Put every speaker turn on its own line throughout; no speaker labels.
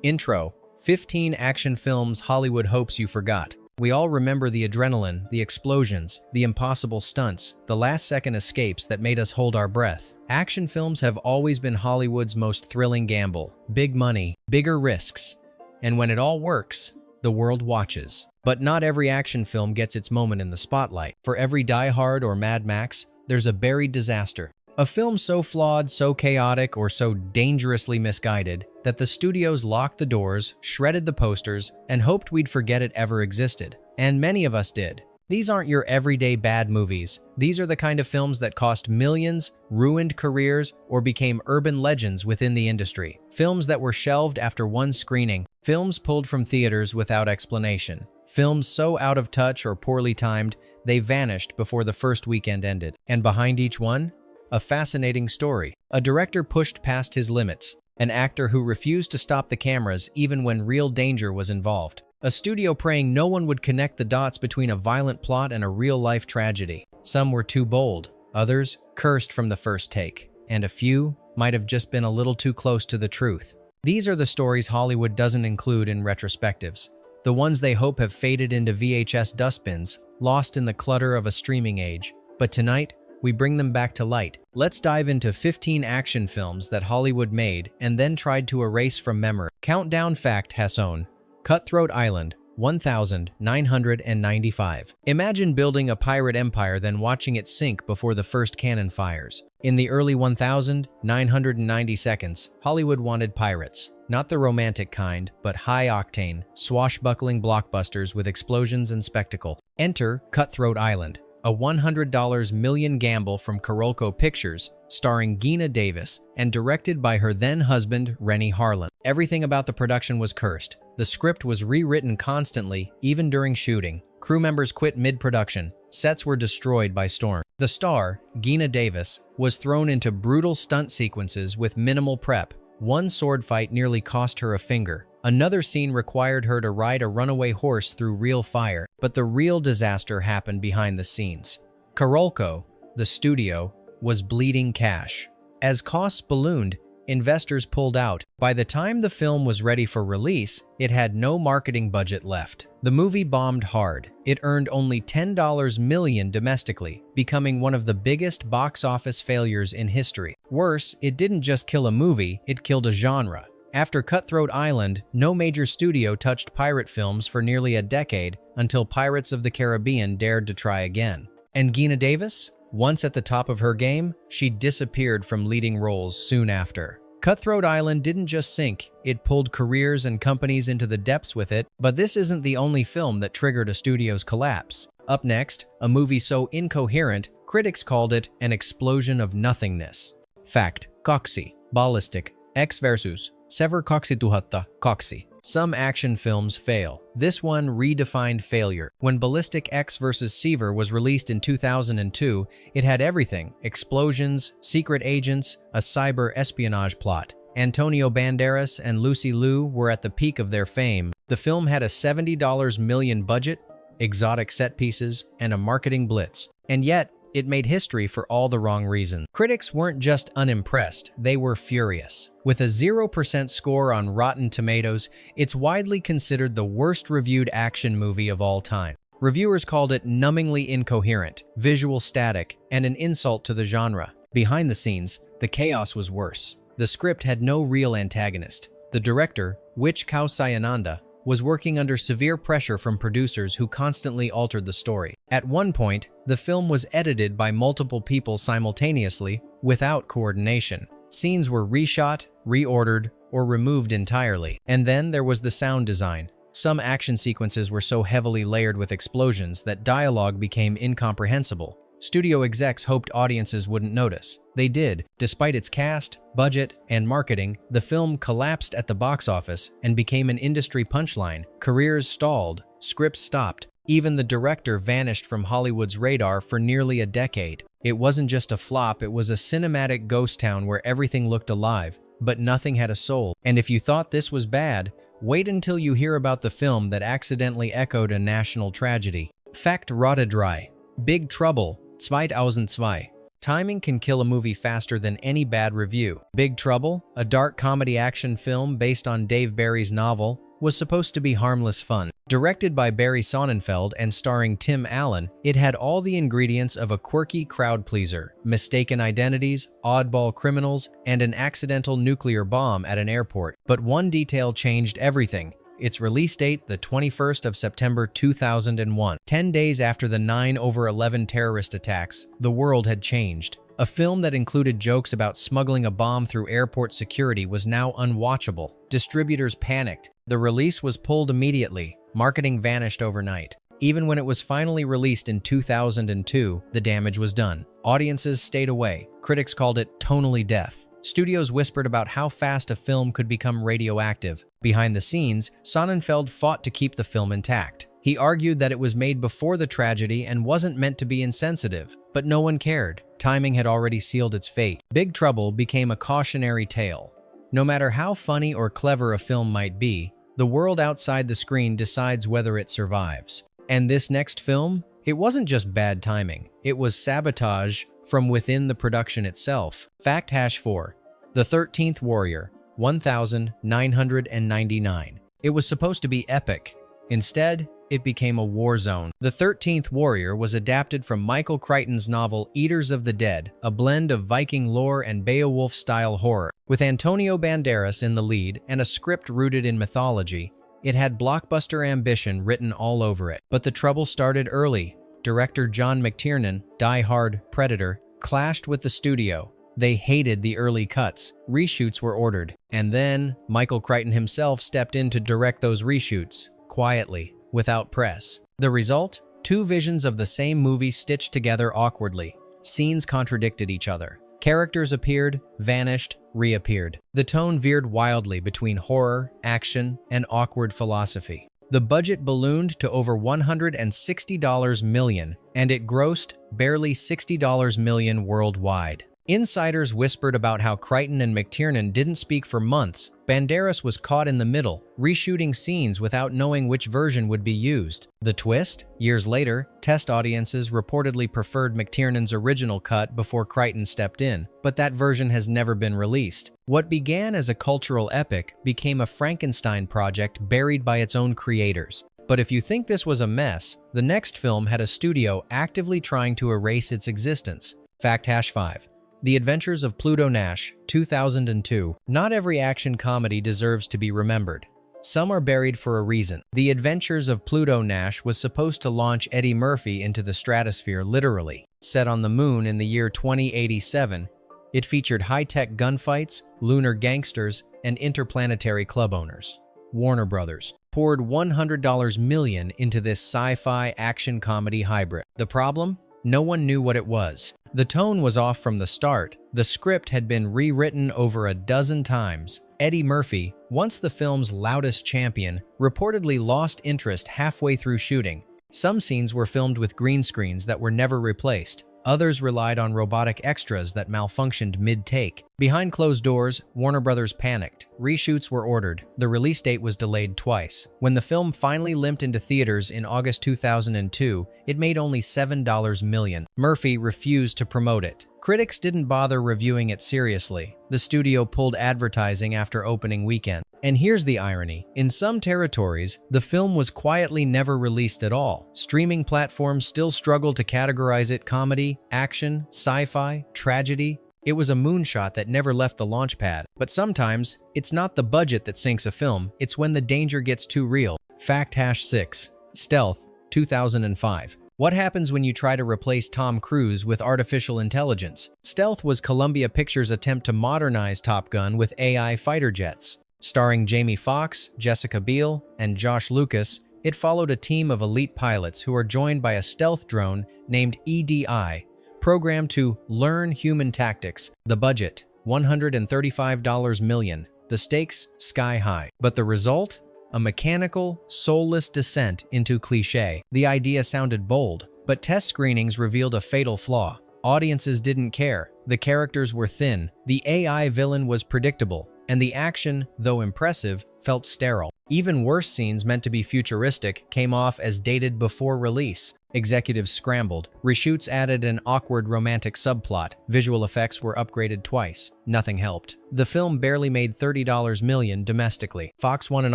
Intro: 15 action films Hollywood hopes you forgot. We all remember the adrenaline, the explosions, the impossible stunts, the last-second escapes that made us hold our breath. Action films have always been Hollywood's most thrilling gamble. Big money, bigger risks. And when it all works, the world watches. But not every action film gets its moment in the spotlight. For every Die Hard or Mad Max, there's a buried disaster. A film so flawed, so chaotic, or so dangerously misguided that the studios locked the doors, shredded the posters, and hoped we'd forget it ever existed. And many of us did. These aren't your everyday bad movies. These are the kind of films that cost millions, ruined careers, or became urban legends within the industry. Films that were shelved after one screening. Films pulled from theaters without explanation. Films so out of touch or poorly timed, they vanished before the first weekend ended. And behind each one, a fascinating story. A director pushed past his limits. An actor who refused to stop the cameras even when real danger was involved. A studio praying no one would connect the dots between a violent plot and a real-life tragedy. Some were too bold, others cursed from the first take, and a few might have just been a little too close to the truth. These are the stories Hollywood doesn't include in retrospectives. The ones they hope have faded into VHS dustbins, lost in the clutter of a streaming age. But tonight, we bring them back to light. Let's dive into 15 action films that Hollywood made and then tried to erase from memory. Countdown fact Hasson. Cutthroat Island, 1995. Imagine building a pirate empire then watching it sink before the first cannon fires. In the early 1990 seconds, Hollywood wanted pirates. Not the romantic kind, but high-octane, swashbuckling blockbusters with explosions and spectacle. Enter Cutthroat Island, a $100 million gamble from Carolco Pictures, starring Geena Davis, and directed by her then-husband, Rennie Harlan. Everything about the production was cursed. The script was rewritten constantly, even during shooting. Crew members quit mid-production. Sets were destroyed by storm. The star, Geena Davis, was thrown into brutal stunt sequences with minimal prep. One sword fight nearly cost her a finger. Another scene required her to ride a runaway horse through real fire, but the real disaster happened behind the scenes. Carolco, the studio, was bleeding cash. As costs ballooned, investors pulled out. By the time the film was ready for release, it had no marketing budget left. The movie bombed hard. It earned only $10 million domestically, becoming one of the biggest box office failures in history. Worse, it didn't just kill a movie, it killed a genre. After Cutthroat Island, no major studio touched pirate films for nearly a decade until Pirates of the Caribbean dared to try again. And Geena Davis? Once at the top of her game, she disappeared from leading roles soon after. Cutthroat Island didn't just sink, it pulled careers and companies into the depths with it, but this isn't the only film that triggered a studio's collapse. Up next, a movie so incoherent, critics called it an explosion of nothingness. Fact: Coxie, Ballistic, X versus Sever Coxie Tuhatta, Coxie. Some action films fail. This one redefined failure. When Ballistic X vs. Sever was released in 2002, it had everything: explosions, secret agents, a cyber espionage plot. Antonio Banderas and Lucy Liu were at the peak of their fame. The film had a $70 million budget, exotic set pieces, and a marketing blitz. And yet, it made history for all the wrong reasons. Critics weren't just unimpressed, they were furious. With a 0% score on Rotten Tomatoes, it's widely considered the worst-reviewed action movie of all time. Reviewers called it numbingly incoherent, visual static, and an insult to the genre. Behind the scenes, the chaos was worse. The script had no real antagonist. The director, Wich Kausayananda, was working under severe pressure from producers who constantly altered the story. At one point, the film was edited by multiple people simultaneously, without coordination. Scenes were reshot, reordered, or removed entirely. And then there was the sound design. Some action sequences were so heavily layered with explosions that dialogue became incomprehensible. Studio execs hoped audiences wouldn't notice. They did. Despite its cast, budget, and marketing, the film collapsed at the box office and became an industry punchline. Careers stalled, scripts stopped. Even the director vanished from Hollywood's radar for nearly a decade. It wasn't just a flop, it was a cinematic ghost town where everything looked alive, but nothing had a soul. And if you thought this was bad, wait until you hear about the film that accidentally echoed a national tragedy. Fact: Rotterdrei, Big Trouble, 2002. Timing can kill a movie faster than any bad review. Big Trouble, a dark comedy action film based on Dave Barry's novel, was supposed to be harmless fun. Directed by Barry Sonnenfeld and starring Tim Allen, it had all the ingredients of a quirky crowd pleaser: mistaken identities, oddball criminals, and an accidental nuclear bomb at an airport. But one detail changed everything. Its release date, the 21st of September 2001. 10 days after the 9/11 terrorist attacks, the world had changed. A film that included jokes about smuggling a bomb through airport security was now unwatchable. Distributors panicked. The release was pulled immediately. Marketing vanished overnight. Even when it was finally released in 2002, the damage was done. Audiences stayed away. Critics called it tonally deaf. Studios whispered about how fast a film could become radioactive. Behind the scenes, Sonnenfeld fought to keep the film intact. He argued that it was made before the tragedy and wasn't meant to be insensitive, but no one cared. Timing had already sealed its fate. Big Trouble became a cautionary tale. No matter how funny or clever a film might be, the world outside the screen decides whether it survives. And this next film? It wasn't just bad timing. It was sabotage from within the production itself. Fact #4. The 13th Warrior, 1999. It was supposed to be epic. Instead, it became a war zone. The 13th Warrior was adapted from Michael Crichton's novel Eaters of the Dead, a blend of Viking lore and Beowulf-style horror. With Antonio Banderas in the lead and a script rooted in mythology, it had blockbuster ambition written all over it. But the trouble started early. Director John McTiernan, Die Hard, Predator, clashed with the studio. They hated the early cuts. Reshoots were ordered. And then, Michael Crichton himself stepped in to direct those reshoots, quietly, without press. The result? Two visions of the same movie stitched together awkwardly. Scenes contradicted each other. Characters appeared, vanished, reappeared. The tone veered wildly between horror, action, and awkward philosophy. The budget ballooned to over $160 million, and it grossed barely $60 million worldwide. Insiders whispered about how Crichton and McTiernan didn't speak for months. Banderas was caught in the middle, reshooting scenes without knowing which version would be used. The twist? Years later, test audiences reportedly preferred McTiernan's original cut before Crichton stepped in, but that version has never been released. What began as a cultural epic became a Frankenstein project buried by its own creators. But if you think this was a mess, the next film had a studio actively trying to erase its existence. Fact #5. The Adventures of Pluto Nash, 2002. Not every action comedy deserves to be remembered. Some are buried for a reason. The Adventures of Pluto Nash was supposed to launch Eddie Murphy into the stratosphere literally. Set on the moon in the year 2087, it featured high-tech gunfights, lunar gangsters, and interplanetary club owners. Warner Brothers poured $100 million into this sci-fi action comedy hybrid. The problem? No one knew what it was. The tone was off from the start. The script had been rewritten over a dozen times. Eddie Murphy, once the film's loudest champion, reportedly lost interest halfway through shooting. Some scenes were filmed with green screens that were never replaced. Others relied on robotic extras that malfunctioned mid-take. Behind closed doors, Warner Brothers panicked. Reshoots were ordered. The release date was delayed twice. When the film finally limped into theaters in August 2002, it made only $7 million. Murphy refused to promote it. Critics didn't bother reviewing it seriously. The studio pulled advertising after opening weekend. And here's the irony. In some territories, the film was quietly never released at all. Streaming platforms still struggle to categorize it comedy, action, sci-fi, tragedy. It was a moonshot that never left the launch pad. But sometimes, it's not the budget that sinks a film, it's when the danger gets too real. Fact #6. Stealth, 2005. What happens when you try to replace Tom Cruise with artificial intelligence? Stealth was Columbia Pictures' attempt to modernize Top Gun with AI fighter jets. Starring Jamie Foxx, Jessica Biel, and Josh Lucas, it followed a team of elite pilots who are joined by a stealth drone named EDI, programmed to learn human tactics. The budget, $135 million. The stakes, sky high. But the result? A mechanical, soulless descent into cliché. The idea sounded bold, but test screenings revealed a fatal flaw. Audiences didn't care. The characters were thin. The AI villain was predictable. and the action, though impressive, felt sterile. Even worse scenes meant to be futuristic came off as dated before release. Executives scrambled. Reshoots added an awkward romantic subplot. Visual effects were upgraded twice. Nothing helped. The film barely made $30 million domestically. Fox won an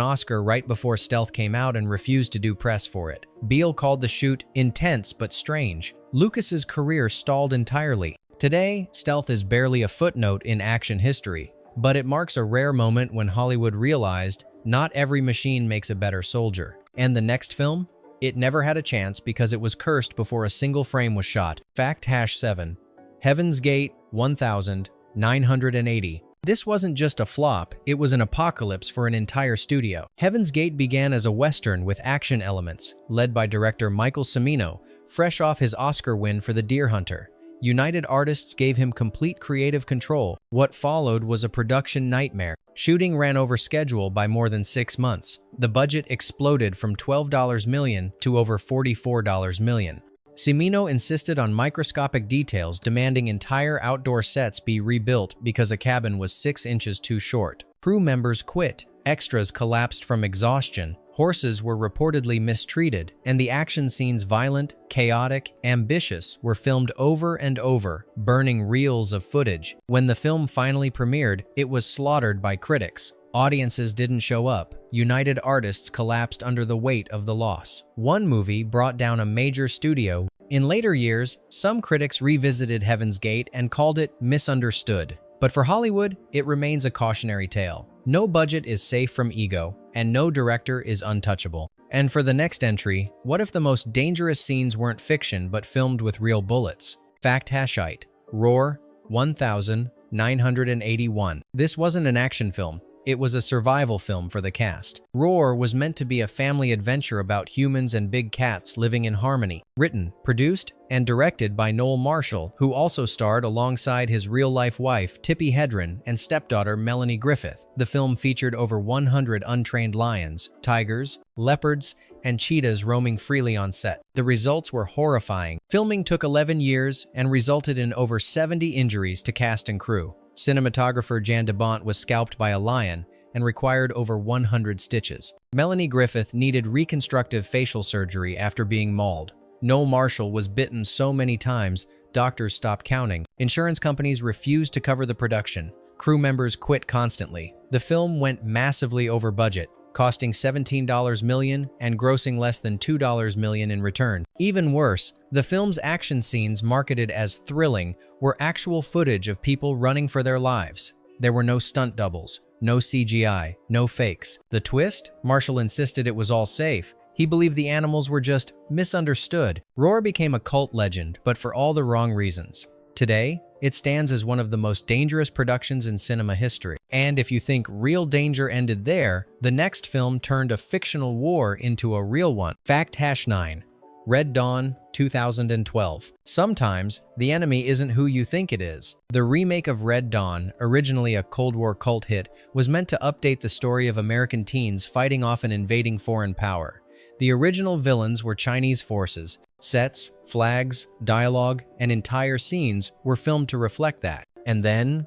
Oscar right before Stealth came out and refused to do press for it. Beale called the shoot intense but strange. Lucas's career stalled entirely. Today, Stealth is barely a footnote in action history, but it marks a rare moment when Hollywood realized not every machine makes a better soldier. And the next film? It never had a chance because it was cursed before a single frame was shot. Fact #7. Heaven's Gate 1980. This wasn't just a flop, it was an apocalypse for an entire studio. Heaven's Gate began as a Western with action elements, led by director Michael Cimino, fresh off his Oscar win for The Deer Hunter. United Artists gave him complete creative control. What followed was a production nightmare. Shooting ran over schedule by more than 6 months. The budget exploded from $12 million to over $44 million. Cimino insisted on microscopic details, demanding entire outdoor sets be rebuilt because a cabin was 6 inches too short. Crew members quit. Extras collapsed from exhaustion. Horses were reportedly mistreated, and the action scenes, violent, chaotic, ambitious, were filmed over and over, burning reels of footage. When the film finally premiered, it was slaughtered by critics. Audiences didn't show up. United Artists collapsed under the weight of the loss. One movie brought down a major studio. In later years, some critics revisited Heaven's Gate and called it misunderstood. But for Hollywood, it remains a cautionary tale. No budget is safe from ego, and no director is untouchable. And for the next entry, what if the most dangerous scenes weren't fiction but filmed with real bullets? Fact #8. Roar 1981. This wasn't an action film. It was a survival film for the cast. Roar was meant to be a family adventure about humans and big cats living in harmony. Written, produced, and directed by Noel Marshall, who also starred alongside his real-life wife, Tippi Hedren, and stepdaughter, Melanie Griffith. The film featured over 100 untrained lions, tigers, leopards, and cheetahs roaming freely on set. The results were horrifying. Filming took 11 years and resulted in over 70 injuries to cast and crew. Cinematographer Jan de Bont was scalped by a lion and required over 100 stitches. Melanie Griffith needed reconstructive facial surgery after being mauled. Noel Marshall was bitten so many times, doctors stopped counting. Insurance companies refused to cover the production. Crew members quit constantly. The film went massively over budget, costing $17 million and grossing less than $2 million in return. Even worse, the film's action scenes, marketed as thrilling, were actual footage of people running for their lives. There were no stunt doubles, no CGI, no fakes. The twist? Marshall insisted it was all safe. He believed the animals were just misunderstood. Roar became a cult legend, but for all the wrong reasons. Today, it stands as one of the most dangerous productions in cinema history. And if you think real danger ended there, the next film turned a fictional war into a real one. Fact #9. Red Dawn 2012. Sometimes, the enemy isn't who you think it is. The remake of Red Dawn, originally a Cold War cult hit, was meant to update the story of American teens fighting off an invading foreign power. The original villains were Chinese forces. Sets, flags, dialogue, and entire scenes were filmed to reflect that. And then,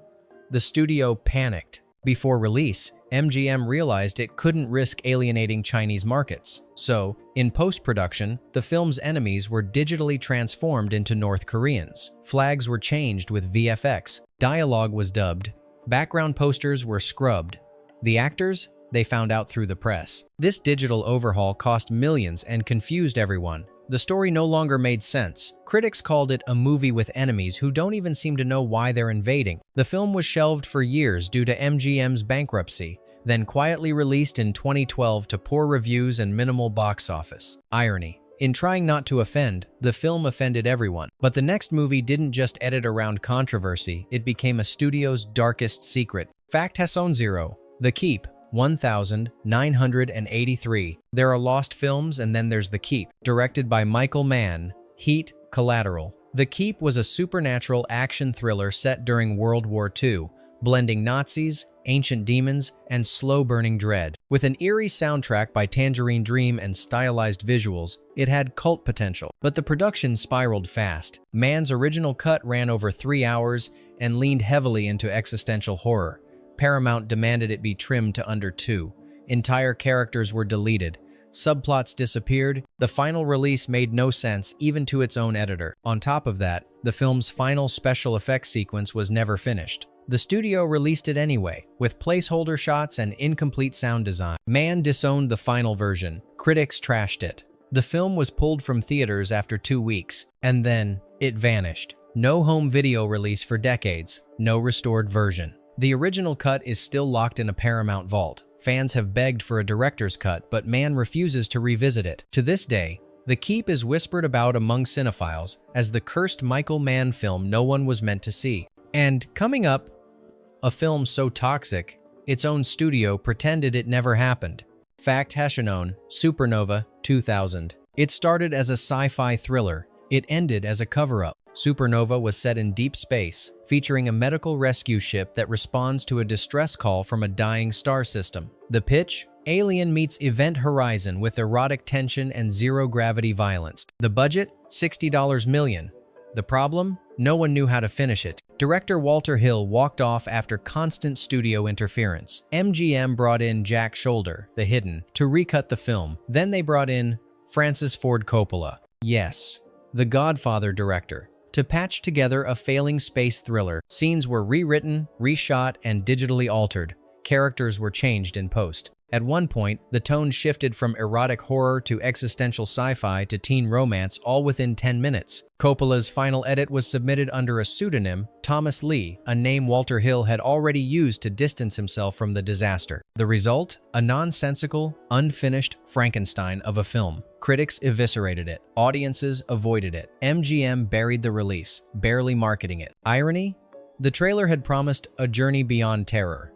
the studio panicked. Before release, MGM realized it couldn't risk alienating Chinese markets. So, in post-production, the film's enemies were digitally transformed into North Koreans. Flags were changed with VFX. Dialogue was dubbed. Background posters were scrubbed. The actors? They found out through the press. This digital overhaul cost millions and confused everyone. The story no longer made sense. Critics called it a movie with enemies who don't even seem to know why they're invading. The film was shelved for years due to MGM's bankruptcy, then quietly released in 2012 to poor reviews and minimal box office. Irony. In trying not to offend, the film offended everyone. But the next movie didn't just edit around controversy, it became a studio's darkest secret. Fact #0. The Keep 1983. There are lost films and then there's The Keep, directed by Michael Mann. Heat, Collateral. The Keep was a supernatural action thriller set during World War II, blending Nazis, ancient demons, and slow-burning dread. With an eerie soundtrack by Tangerine Dream and stylized visuals, it had cult potential. But the production spiraled fast. Mann's original cut ran over 3 hours and leaned heavily into existential horror. Paramount demanded it be trimmed to under 2. Entire characters were deleted. Subplots disappeared. The final release made no sense even to its own editor. On top of that, the film's final special effects sequence was never finished. The studio released it anyway, with placeholder shots and incomplete sound design. Man disowned the final version. Critics trashed it. The film was pulled from theaters after 2 weeks, and then it vanished. No home video release for decades, no restored version. The original cut is still locked in a Paramount vault. Fans have begged for a director's cut, but Mann refuses to revisit it. To this day, The Keep is whispered about among cinephiles as the cursed Michael Mann film no one was meant to see. And coming up, a film so toxic, its own studio pretended it never happened. Fact Heshanon, Supernova, 2000. It started as a sci-fi thriller. It ended as a cover-up. Supernova was set in deep space, featuring a medical rescue ship that responds to a distress call from a dying star system. The pitch? Alien meets Event Horizon with erotic tension and zero-gravity violence. The budget? $60 million. The problem? No one knew how to finish it. Director Walter Hill walked off after constant studio interference. MGM brought in Jack Shoulder, The Hidden, to recut the film. Then they brought in Francis Ford Coppola. Yes, the Godfather director, to patch together a failing space thriller. Scenes were rewritten, reshot, and digitally altered. Characters were changed in post. At one point, the tone shifted from erotic horror to existential sci-fi to teen romance, all within 10 minutes. Coppola's final edit was submitted under a pseudonym, Thomas Lee, a name Walter Hill had already used to distance himself from the disaster. The result? A nonsensical, unfinished Frankenstein of a film. Critics eviscerated it. Audiences avoided it. MGM buried the release, barely marketing it. Irony? The trailer had promised a journey beyond terror.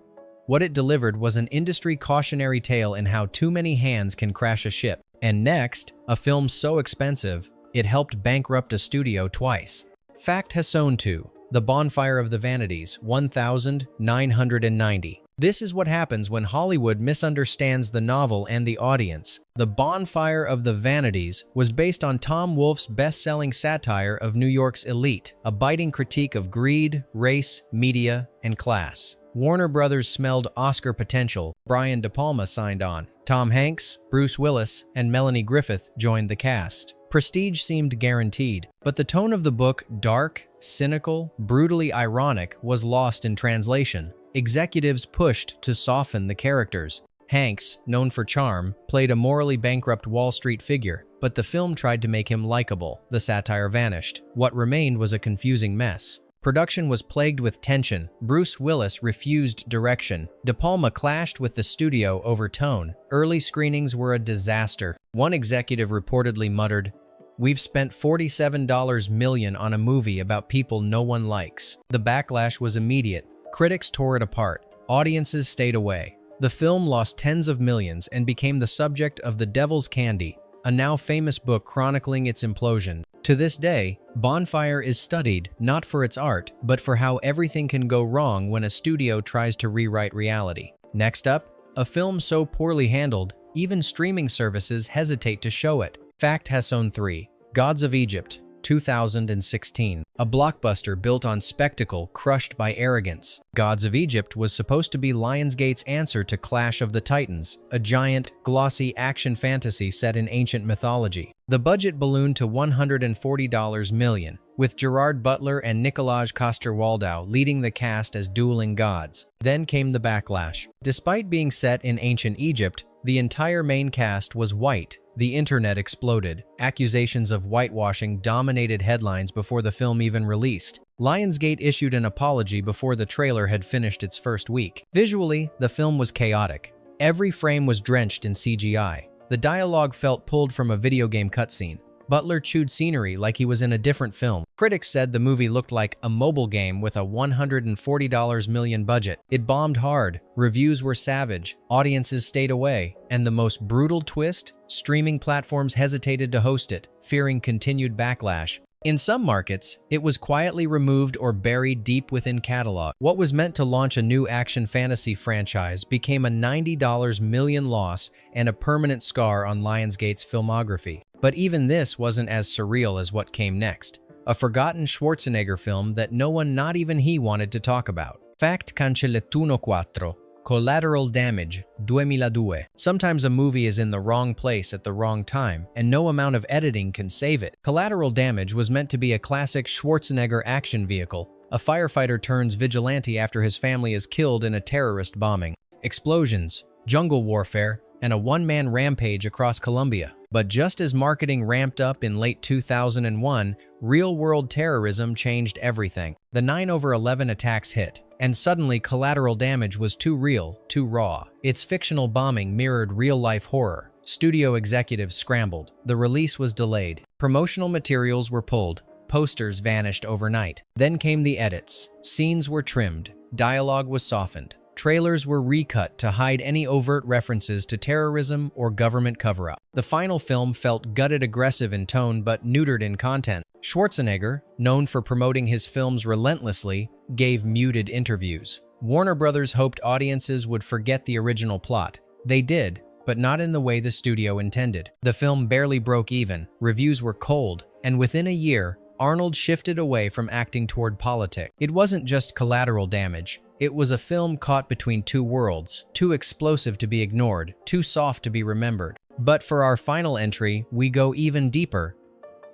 What it delivered was an industry cautionary tale in how too many hands can crash a ship. And next, a film so expensive, it helped bankrupt a studio twice. Fact Heshanon 2, The Bonfire of the Vanities, 1990. This is what happens when Hollywood misunderstands the novel and the audience. The Bonfire of the Vanities was based on Tom Wolfe's best-selling satire of New York's elite, a biting critique of greed, race, media, and class. Warner Brothers smelled Oscar potential. Brian De Palma signed on. Tom Hanks, Bruce Willis, and Melanie Griffith joined the cast. Prestige seemed guaranteed, but the tone of the book, dark, cynical, brutally ironic, was lost in translation. Executives pushed to soften the characters. Hanks, known for charm, played a morally bankrupt Wall Street figure, but the film tried to make him likable. The satire vanished. What remained was a confusing mess. Production was plagued with tension. Bruce Willis refused direction. De Palma clashed with the studio over tone. Early screenings were a disaster. One executive reportedly muttered, "We've spent $47 million on a movie about people no one likes." The backlash was immediate. Critics tore it apart. Audiences stayed away. The film lost tens of millions and became the subject of The Devil's Candy, a now famous book chronicling its implosion. To this day, Bonfire is studied not for its art, but for how everything can go wrong when a studio tries to rewrite reality. Next up, a film so poorly handled, even streaming services hesitate to show it. Fact Heshanon 3, Gods of Egypt, 2016. A blockbuster built on spectacle crushed by arrogance. Gods of Egypt was supposed to be Lionsgate's answer to Clash of the Titans, a giant, glossy action fantasy set in ancient mythology. The budget ballooned to $140 million, with Gerard Butler and Nikolaj Coster-Waldau leading the cast as dueling gods. Then came the backlash. Despite being set in ancient Egypt, the entire main cast was white. The internet exploded. Accusations of whitewashing dominated headlines before the film even released. Lionsgate issued an apology before the trailer had finished its first week. Visually, the film was chaotic. Every frame was drenched in CGI. The dialogue felt pulled from a video game cutscene. Butler chewed scenery like he was in a different film. Critics said the movie looked like a mobile game with a $140 million budget. It bombed hard, reviews were savage, audiences stayed away, and the most brutal twist? Streaming platforms hesitated to host it, fearing continued backlash. In some markets, it was quietly removed or buried deep within catalog. What was meant to launch a new action fantasy franchise became a $90 million loss and a permanent scar on Lionsgate's filmography. But even this wasn't as surreal as what came next. A forgotten Schwarzenegger film that no one, not even he, wanted to talk about. Fact cancellettuno 4. Collateral damage, 2002. Sometimes a movie is in the wrong place at the wrong time, and no amount of editing can save it. Collateral Damage was meant to be a classic Schwarzenegger action vehicle. A firefighter turns vigilante after his family is killed in a terrorist bombing. Explosions, jungle warfare, and a one-man rampage across Colombia. But just as marketing ramped up in late 2001, real-world terrorism changed everything. The 9/11 attacks hit, and suddenly Collateral Damage was too real, too raw. Its fictional bombing mirrored real-life horror. Studio executives scrambled. The release was delayed. Promotional materials were pulled. Posters vanished overnight. Then came the edits. Scenes were trimmed. Dialogue was softened. Trailers were recut to hide any overt references to terrorism or government cover-up. The final film felt gutted aggressive in tone but neutered in content. Schwarzenegger, known for promoting his films relentlessly, gave muted interviews. Warner Brothers hoped audiences would forget the original plot. They did, but not in the way the studio intended. The film barely broke even, reviews were cold, and within a year, Arnold shifted away from acting toward politics. It wasn't just Collateral Damage. It was a film caught between two worlds, too explosive to be ignored, too soft to be remembered. But for our final entry, we go even deeper,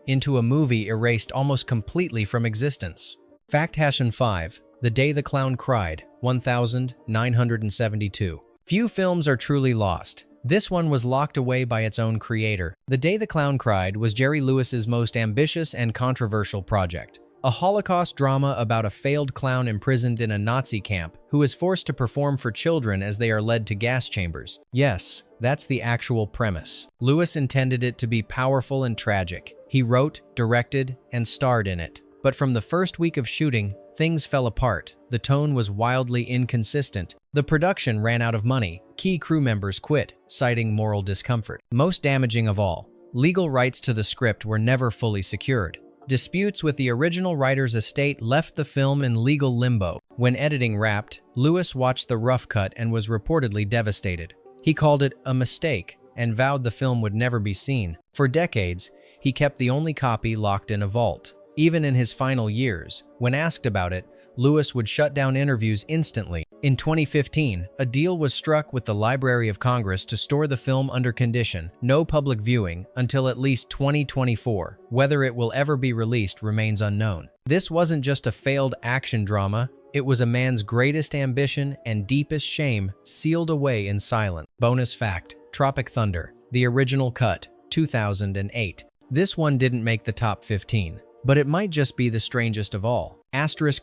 into a movie erased almost completely from existence. Fact 5. The Day the Clown Cried, 1972. Few films are truly lost. This one was locked away by its own creator. The Day the Clown Cried was Jerry Lewis's most ambitious and controversial project. A Holocaust drama about a failed clown imprisoned in a Nazi camp who is forced to perform for children as they are led to gas chambers. Yes, that's the actual premise. Lewis intended it to be powerful and tragic. He wrote, directed, and starred in it. But from the first week of shooting, things fell apart. The tone was wildly inconsistent. The production ran out of money. Key crew members quit, citing moral discomfort. Most damaging of all, legal rights to the script were never fully secured. Disputes with the original writer's estate left the film in legal limbo. When editing wrapped, Lewis watched the rough cut and was reportedly devastated. He called it a mistake and vowed the film would never be seen. For decades, he kept the only copy locked in a vault. Even in his final years, when asked about it, Lewis would shut down interviews instantly. In 2015, a deal was struck with the Library of Congress to store the film under condition, no public viewing, until at least 2024. Whether it will ever be released remains unknown. This wasn't just a failed action drama, it was a man's greatest ambition and deepest shame sealed away in silence. Bonus fact: Tropic Thunder, the original cut, 2008. This one didn't make the top 15. But it might just be the strangest of all.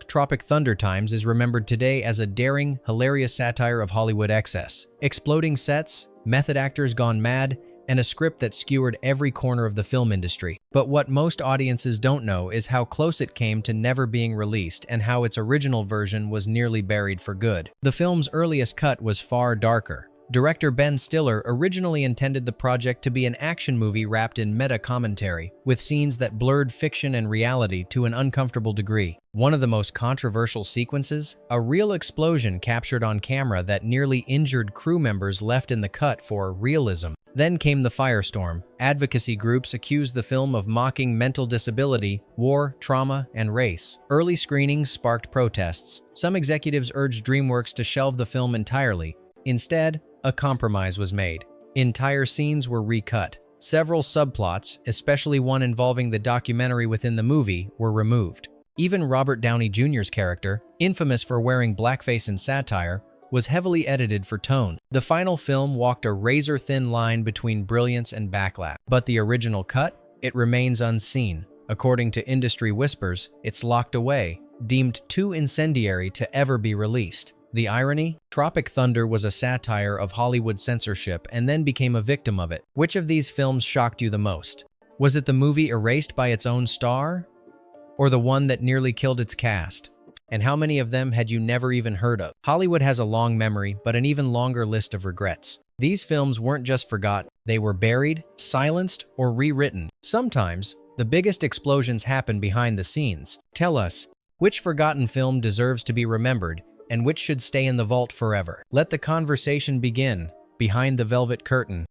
Tropic Thunder Times is remembered today as a daring, hilarious satire of Hollywood excess. Exploding sets, method actors gone mad, and a script that skewered every corner of the film industry. But what most audiences don't know is how close it came to never being released and how its original version was nearly buried for good. The film's earliest cut was far darker. Director Ben Stiller originally intended the project to be an action movie wrapped in meta-commentary, with scenes that blurred fiction and reality to an uncomfortable degree. One of the most controversial sequences? A real explosion captured on camera that nearly injured crew members left in the cut for realism. Then came the firestorm. Advocacy groups accused the film of mocking mental disability, war, trauma, and race. Early screenings sparked protests. Some executives urged DreamWorks to shelve the film entirely. Instead, a compromise was made. Entire scenes were recut. Several subplots, especially one involving the documentary within the movie, were removed. Even Robert Downey Jr.'s character, infamous for wearing blackface in satire, was heavily edited for tone. The final film walked a razor-thin line between brilliance and backlash. But the original cut? It remains unseen. According to industry whispers, it's locked away, deemed too incendiary to ever be released. The irony? Tropic Thunder was a satire of Hollywood censorship and then became a victim of it. Which of these films shocked you the most? Was it the movie erased by its own star? Or the one that nearly killed its cast? And how many of them had you never even heard of? Hollywood has a long memory, but an even longer list of regrets. These films weren't just forgotten. They were buried, silenced, or rewritten. Sometimes, the biggest explosions happen behind the scenes. Tell us, which forgotten film deserves to be remembered and which should stay in the vault forever? Let the conversation begin behind the velvet curtain.